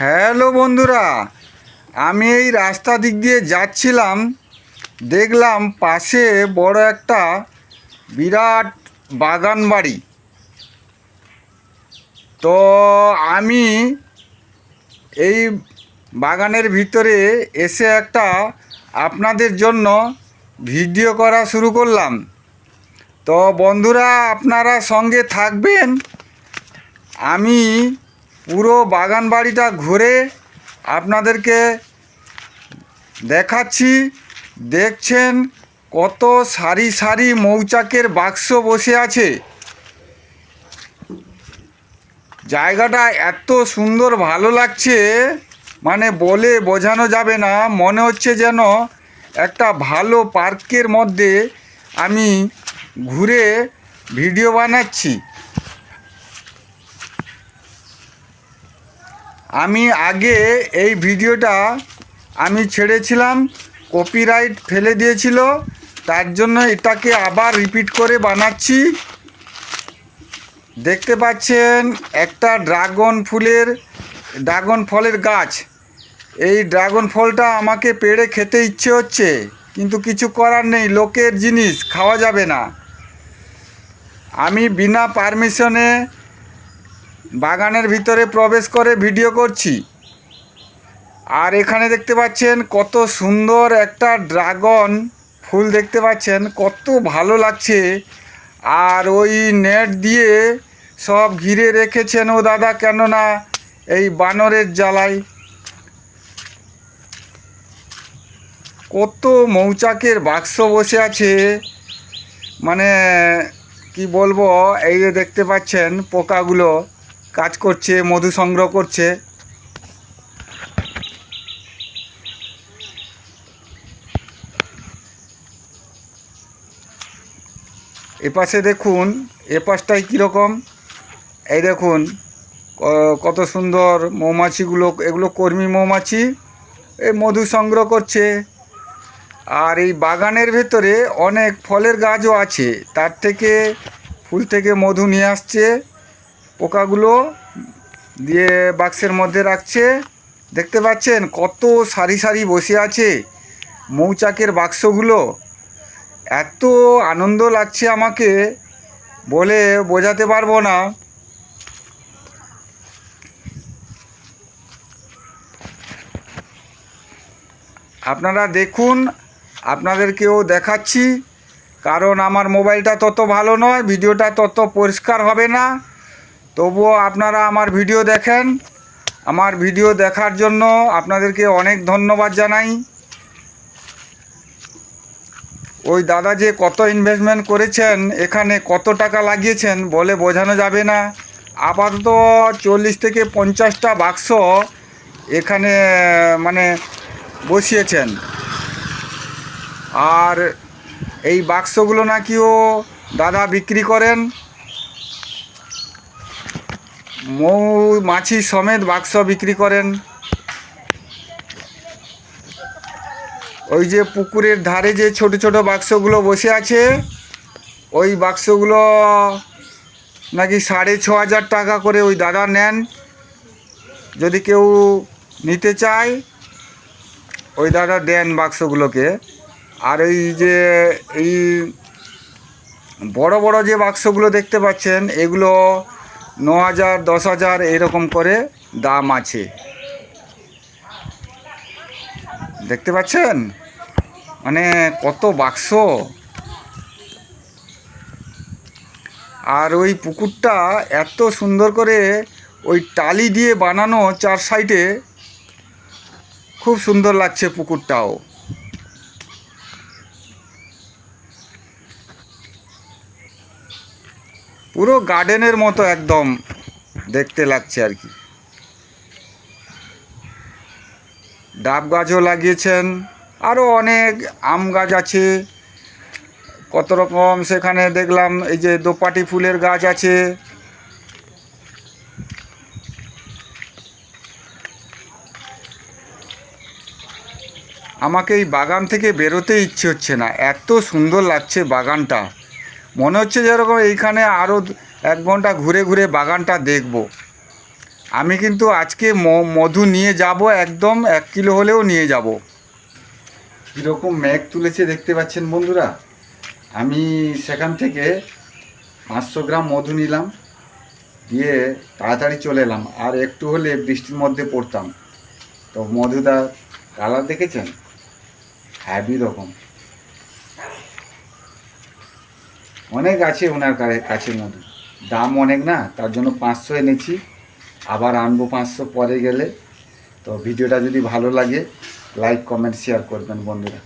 Hello বন্ধুরা, আমি এই রাস্তা দিক দিয়ে যাচ্ছিলাম, দেখলাম পাশে বড় একটা বিরাট বাগান বাড়ি। তো আমি এই বাগানের ভিতরে এসে একটা আপনাদের জন্য ভিডিও করা শুরু করলাম। তো বন্ধুরা, আপনারা সঙ্গে থাকবেন। আমি পুরো বাগান বাড়িটা ঘুরে আপনাদেরকে দেখাচ্ছি। দেখছেন কত সারি সারি মৌচাকের বাক্স বসে আছে। জায়গাটা এত সুন্দর ভালো লাগছে, মানে বলে বোঝানো যাবে না। মনে হচ্ছে যেন একটা ভালো পার্কের মধ্যে আমি ঘুরে ভিডিও বানাচ্ছি। আমি আগে এই ভিডিওটা আমি ছেড়েছিলাম, কপিরাইট ফেলে দিয়েছিল, তার জন্য এটাকে আবার রিপিট করে বানাচ্ছি। দেখতে পাচ্ছেন একটা ড্রাগন ফলের গাছ। এই ড্রাগন ফলটা আমাকে পেড়ে খেতে ইচ্ছে হচ্ছে, কিন্তু কিছু করার নেই, লোকের জিনিস খাওয়া যাবে না। আমি বিনা পারমিশনে বাগানের ভিতরে প্রবেশ করে ভিডিও করছি। আর এখানে দেখতে পাচ্ছেন কত সুন্দর একটা ড্রাগন ফুল, দেখতে পাচ্ছেন কত ভালো লাগছে। আর ওই নেট দিয়ে সব ঘিরে রেখেছেন ও দাদা, কেননা এই বানরের জ্বালায়। কত মৌচাকের বাক্স বসে আছে, মানে কি বলবো। এই যে দেখতে পাচ্ছেন পোকাগুলো কাজ করছে, মধু সংগ্রহ করছে। এপাশে দেখুন, এপাশটায় কীরকম, এই দেখুন কত সুন্দর মৌমাছিগুলো, এগুলো কর্মী মৌমাছি, এই মধু সংগ্রহ করছে। আর এই বাগানের ভেতরে অনেক ফলের গাছও আছে, তার থেকে ফুল থেকে মধু নিয়ে আসছে, পোকাগুলো দিয়ে বাক্সের মধ্যে রাখছে। দেখতে পাচ্ছেন কত সারি সারি বসে আছে মৌচাকের বাক্সগুলো। এত আনন্দ লাগছে আমাকে, বলে বোঝাতে পারবো না। আপনারা দেখুন, আপনাদেরকেও দেখাচ্ছি, কারণ আমার মোবাইলটা তত ভালো নয়, ভিডিওটা তত পরিষ্কার হবে না। তবুও আপনারা আমার ভিডিও দেখেন। আমার ভিডিও দেখার জন্য আপনাদেরকে অনেক ধন্যবাদ জানাই। ওই দাদা যে কত ইনভেস্টমেন্ট করেছেন, এখানে কত টাকা লাগিয়েছেন বলে বোঝানো যাবে না। আপাতত 40 থেকে 50টা বাক্স এখানে মানে বসিয়েছেন। আর এই বাক্সগুলো নাকিও দাদা বিক্রি করেন, মৌমাছি সমেত বাক্স বিক্রি করেন। ওই যে পুকুরের ধারে যে ছোট ছোট বাক্সগুলো বসে আছে, ওই বাক্সগুলো নাকি 6,500 টাকা করে ওই দাদা নেন। যদি কেউ নিতে চায়, ওই দাদা দেন বাক্সগুলোকে। আর এই যে এই বড় বড় যে বাক্সগুলো দেখতে পাচ্ছেন, এগুলো 9,000 10,000 এরকম করে দাম আছে। দেখতে পাচ্ছেন মানে কত বাক্স। আর ওই পুকুরটা এত সুন্দর করে ওই টালি দিয়ে বানানো, 4 সাইডে খুব সুন্দর লাগছে পুকুরটাও। পুরো গার্ডেনের মতো একদম দেখতে লাগছে আর কি। ডাব গাছও লাগিয়েছেন, আরও অনেক আম গাছ আছে কত রকম। সেখানে দেখলাম এই যে দোপাটি ফুলের গাছ আছে। আমাকে এই বাগান থেকে বেরোতে ইচ্ছে হচ্ছে না, এত সুন্দর লাগছে বাগানটা। মনে হচ্ছে যেরকম এইখানে আরও 1 ঘন্টা ঘুরে ঘুরে বাগানটা দেখব। আমি কিন্তু আজকে মধু নিয়ে যাব, একদম 1 কিলো হলেও নিয়ে যাব। কীরকম মেঘ তুলেছে দেখতে পাচ্ছেন বন্ধুরা। আমি সেখান থেকে 500 গ্রাম মধু নিলাম, দিয়ে তাড়াতাড়ি চলে এলাম, আর একটু হলে বৃষ্টির মধ্যে পড়তাম। তো মধুটা কালার দেখেছেন, হ্যাভি রকম। অনেক আছে ওনার কাছে মধু, দাম অনেক না, তার জন্য 500 এনেছি, আবার আনবো 500 পরে গেলে। তো ভিডিওটা যদি ভালো লাগে লাইক কমেন্ট শেয়ার করবেন বন্ধুরা।